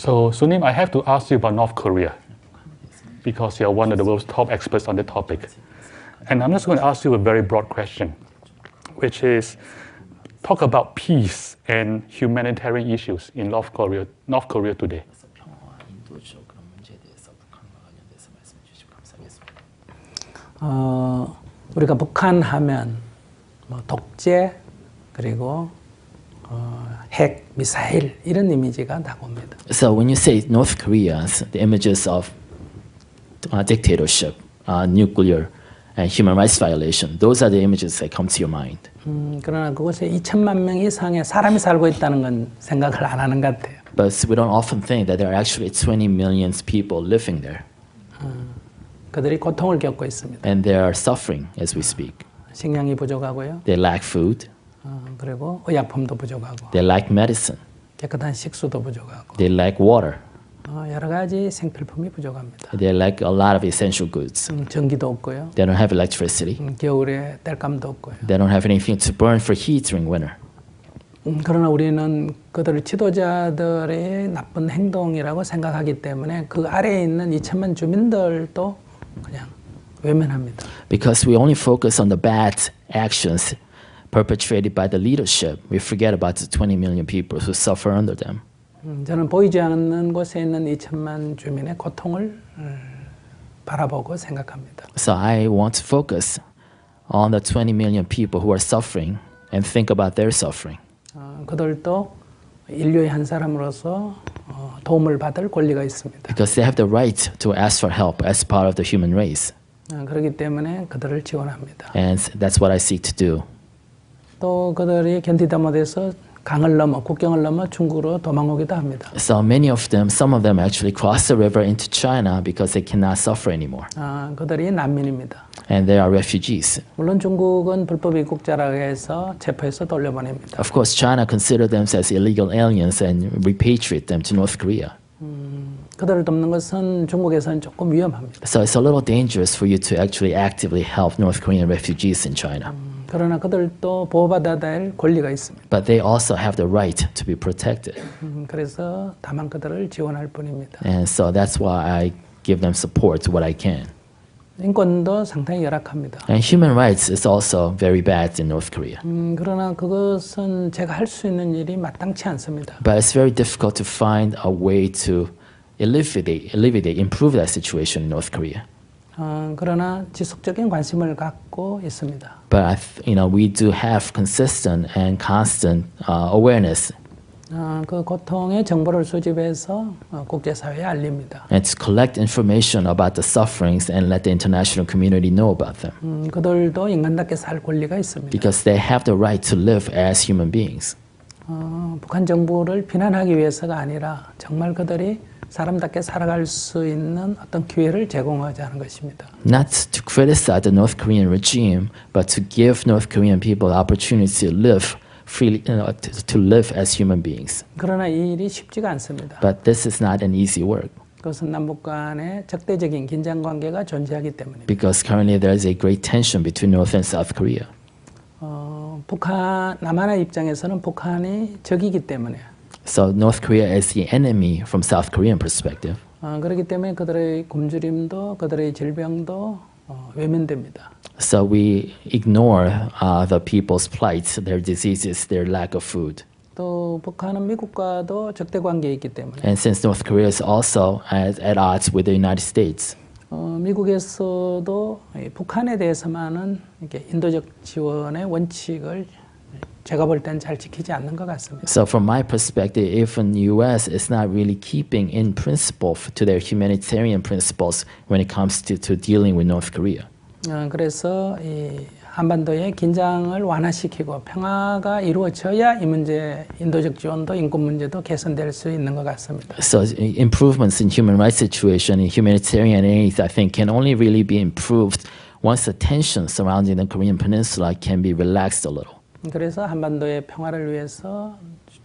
So, Sunim, I have to ask you about North Korea because you're one of the world's top experts on the topic. And I'm just going to ask you a very broad question, which is talk about peace and humanitarian issues in North Korea today. 우리가 북한 하면 뭐 독재 그리고 핵, 미사일 이런 이미지가 나옵니다. So when you say North Korea, the images of dictatorship, nuclear, and human rights violation, those are the images that come to your mind. 그러나 그곳에 2천만 명 이상의 사람이 살고 있다는 건 생각을 안 하는 것 같아요. But we don't often think that there are actually 20 million people living there. 그들이 고통을 겪고 있습니다. And they are suffering as we speak. 식량이 부족하고요. They lack food. 그리고 의약품도 부족하고. They lack medicine. 깨끗한 식수도 부족하고. They lack water. 여러 가지 생필품이 부족합니다. They lack a lot of essential goods. 전기도 없고요. They don't have electricity. 겨울에 땔감도 없고요. They don't have anything to burn for heat during winter. 그러나 우리는 그들 지도자들의 나쁜 행동이라고 생각하기 때문에 그 아래에 있는 2천만 주민들도 그냥 외면합니다. Because we only focus on the bad actions perpetrated by the leadership, we forget about the 20 million people who suffer under them. 저는 보이지 않는 곳에 있는 2천만 주민의 고통을 바라보고 생각합니다. So I want to focus on the 20 million people who are suffering and think about their suffering. 그들도 인류의 한 사람으로서 도움을 받을 권리가 있습니다. Because they have the right to ask for help as part of the human race. 그렇기 때문에 그들을 지원합니다. And that's what I seek to do. 또 그들이 견디다 못해서 강을 넘어 국경을 넘어 중국으로 도망오기도 합니다. So many of them, some of them actually cross the river into China because they cannot suffer anymore. 그들이 난민입니다. And they are refugees. 물론 중국은 불법 입국자라고 해서 체포해서 돌려보냅니다. Of course, China considers them as illegal aliens and repatriate them to North Korea. 그들을 돕는 것은 중국에서는 조금 위험합니다. So it's a little dangerous for you to actually actively help North Korean refugees in China. 그러나 그들도 보호받아야 될 권리가 있습니다. But they also have the right to be protected. 그래서 다만 그들을 지원할 뿐입니다. And so that's why I give them support what I can. 인권도 상당히 열악합니다. And human rights is also very bad in North Korea. 그러나 그것은 제가 할 수 있는 일이 마땅치 않습니다. But it's very difficult to find a way to improve that situation in North Korea. 그러나 지속적인 관심을 갖고 있습니다. But we do have consistent and constant awareness. 그 고통의 정보를 수집해서 국제사회에 알립니다. And to collect information about the sufferings and let the international community know about them. 그들도 인간답게 살 권리가 있습니다. Because they have the right to live as human beings. 북한 정부를 비난하기 위해서가 아니라 정말 그들이 사람답게 살아갈 수 있는 어떤 기회를 제공하자는 것입니다. Not to criticize the North Korean regime, but to give North Korean people the opportunity to live freely, to live as human beings. 그러나 이 일이 쉽지가 않습니다. But this is not an easy work. 그것은 남북 간의 적대적인 긴장 관계가 존재하기 때문입니다. Because currently there is a great tension between North and South Korea. 남한의 입장에서는 북한이 적이기 때문에. So North Korea is the enemy from South Korean perspective. 그렇기 때문에 그들의 굶주림도 그들의 질병도 외면됩니다. So we ignore the people's plight, their diseases, their lack of food. 또 북한은 미국과도 적대 관계에 있기 때문에. And since North Korea is also at odds with the United States. 미국에서도 북한에 대해서만은 이렇게 인도적 지원의 원칙을 제가 볼 땐 잘 지키지 않는 것 같습니다. So from my perspective, even the U.S. is not really keeping in principle to their humanitarian principles when it comes to dealing with North Korea. 그래서 이 한반도의 긴장을 완화시키고 평화가 이루어져야 이 문제, 인도적 지원도 인권 문제도 개선될 수 있는 것 같습니다. So improvements in human rights situation, in humanitarian aid, I think can only really be improved once the tension surrounding the Korean Peninsula can be relaxed a little. 그래서 한반도의 평화를 위해서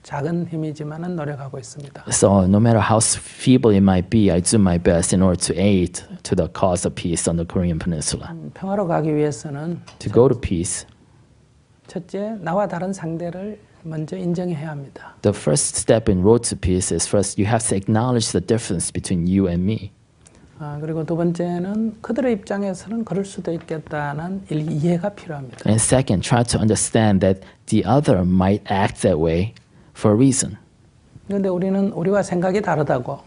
작은 힘이지만은 노력하고 있습니다. So no matter how feeble it might be, I do my best in order to aid to the cause of peace on the Korean Peninsula. 평화로 가기 위해서는 To go to peace, 첫째, 나와 다른 상대를 먼저 인정해야 합니다. The first step in Road to Peace is first you have to acknowledge the difference between you and me. 그리고 두 번째는 그들의 입장에서는 그럴 수도 있겠다는 이해가 필요합니다. And second, try to understand that the other might act that way for a reason. 그런데 우리는 우리와 생각이 다르다고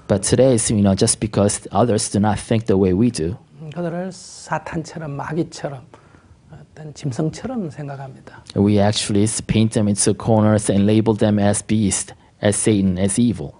But today, just because others do not think the way we do, 그들을 사탄처럼 마귀처럼 어떤 짐승처럼 생각합니다. we actually paint them into corners and label them as beast, as Satan, as evil.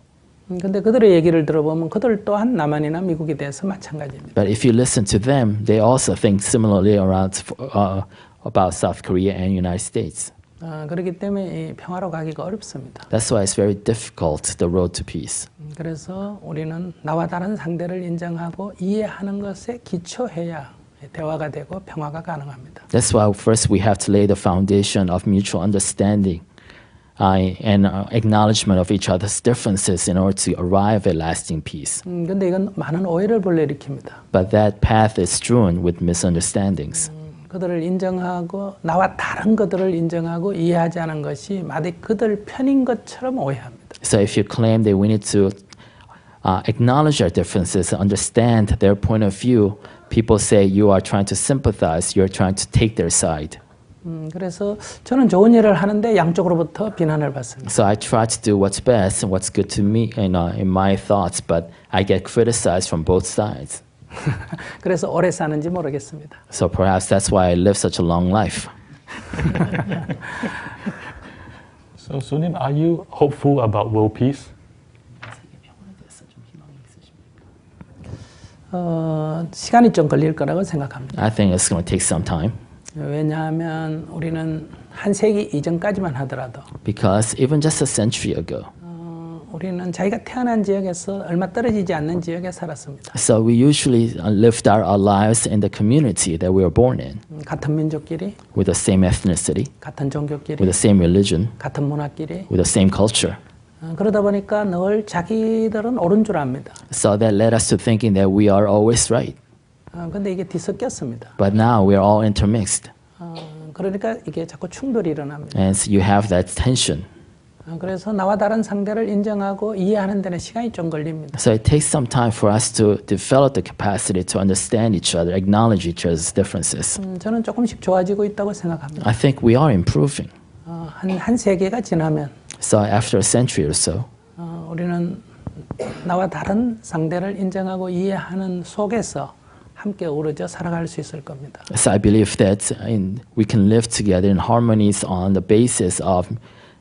근데 그들의 얘기를 들어보면 그들 또한 남한이나 미국에 대해서 마찬가지입니다. But if you listen to them, they also think similarly about South Korea and United States. 그렇기 때문에 이 평화로 가기가 어렵습니다. That's why it's very difficult, the road to peace. 그래서 우리는 나와 다른 상대를 인정하고 이해하는 것에 기초해야 대화가 되고 평화가 가능합니다. That's why first we have to lay the foundation of mutual understanding and acknowledgement of each other's differences in order to arrive at lasting peace. 근데 이건 많은 오해를 불러일으킵니다. But that path is strewn with misunderstandings. 그들을 인정하고 나와 다른 것들을 인정하고 이해하지 않은 것이 마치 그들 편인 것처럼 오해합니다. So if you claim that we need to acknowledge our differences and understand their point of view, people say you are trying to sympathize, you're trying to take their side. 그래서 저는 좋은 일을 하는데 양쪽으로부터 비난을 받습니다. So I try to do what's best and what's good to me in my thoughts, but I get criticized from both sides. 그래서 오래 사는지 모르겠습니다. So perhaps that's why I live such a long life. So Sunim, are you hopeful about world peace? 시간이 좀 걸릴 거라고 생각합니다. I think it's going to take some time 왜냐하면 우리는 한 세기 이전까지만 하더라도 because even just a century ago, 우리는 자기가 태어난 지역에서 얼마 떨어지지 않는 지역에 살았습니다. so we usually lived our lives in the community that we were born in, 같은 민족끼리, with the same ethnicity, 같은 종교끼리, with the same religion, 같은 문화끼리. with the same culture. 그러다 보니까 늘 자기들은 옳은 줄 압니다. So that led us to thinking that we are always right. 근데 이게 뒤섞였습니다. But now we're all intermixed. 그러니까 이게 자꾸 충돌이 일어납니다. And so you have that tension. 그래서 나와 다른 상대를 인정하고 이해하는 데는 시간이 좀 걸립니다. So it takes some time for us to develop the capacity to understand each other, acknowledge each other's differences. 저는 조금씩 좋아지고 있다고 생각합니다. I think we are improving. 한 세기가 지나면 So after a century or so, 우리는 나와 다른 상대를 인정하고 이해하는 속에서 함께 어우러져 살아갈 수 있을 겁니다. so I believe that we can live together in harmonies on the basis of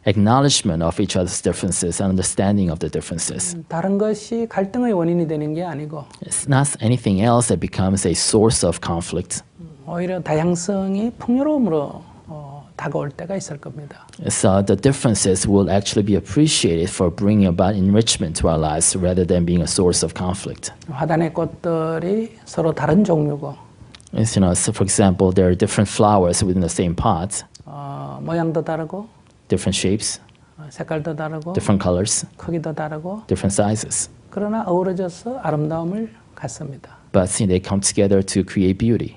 acknowledgement of each other's differences and understanding of the differences. 다른 것이 갈등의 원인이 되는 게 아니고 It's not anything else that becomes a source of conflict. 오히려 다양성이 풍요로움으로 다가올 때가 있을 겁니다. So the differences will actually be appreciated for bringing about enrichment to our lives rather than being a source of conflict. 화단의 꽃들이 서로 다른 종류고 As, so for example, there are different flowers within the same pot, 모양도 다르고 different shapes, 색깔도 다르고 different colors, 크기도 다르고 different sizes. 그러나 어우러져서 아름다움을 갖습니다. But they come together to create beauty.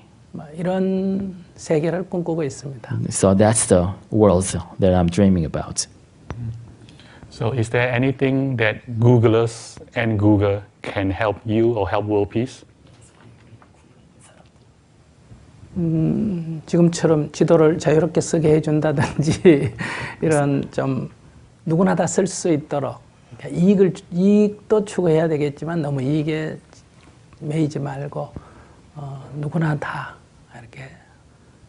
이런 세계를 꿈꾸고 있습니다. So that's the world that I'm dreaming about. So is there anything that Googlers and Google can help you or help world peace? 지금처럼 지도를 자유롭게 쓰게 해준다든지 이런 좀 누구나 다 쓸 수 있도록 이익도 추구해야 되겠지만 너무 이익에 매이지 말고 누구나 다 이렇게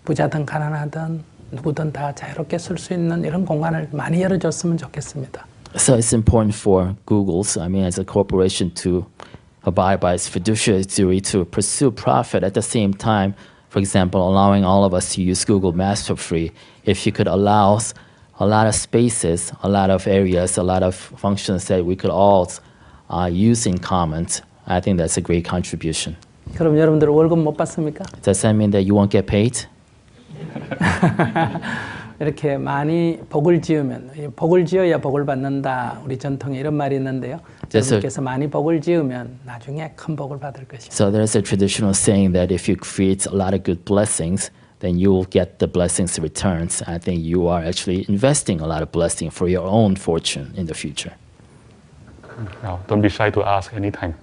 부자든 가난하든 누구든 다 자유롭게 쓸 수 있는 이런 공간을 많이 열어줬으면 좋겠습니다. So it's important for Google's, as a corporation, to abide by its fiduciary duty to pursue profit at the same time. For example, allowing all of us to use Google Maps for free. If you could allow a lot of spaces, a lot of areas, a lot of functions that we could all use in common, I think that's a great contribution. 그럼 여러분들 월급 못 받습니까? Does that mean that you won't get paid? 이렇게 많이 복을 지으면 복을 지어야 복을 받는다. 우리 전통에 이런 말이 있는데요. 여러분께서 많이 복을 지으면 나중에 큰 복을 받을 것입니다. So there's a traditional saying that if you create a lot of good blessings, then you will get the blessings returns. I think you are actually investing a lot of blessing for your own fortune in the future. Now, don't be shy to ask anytime.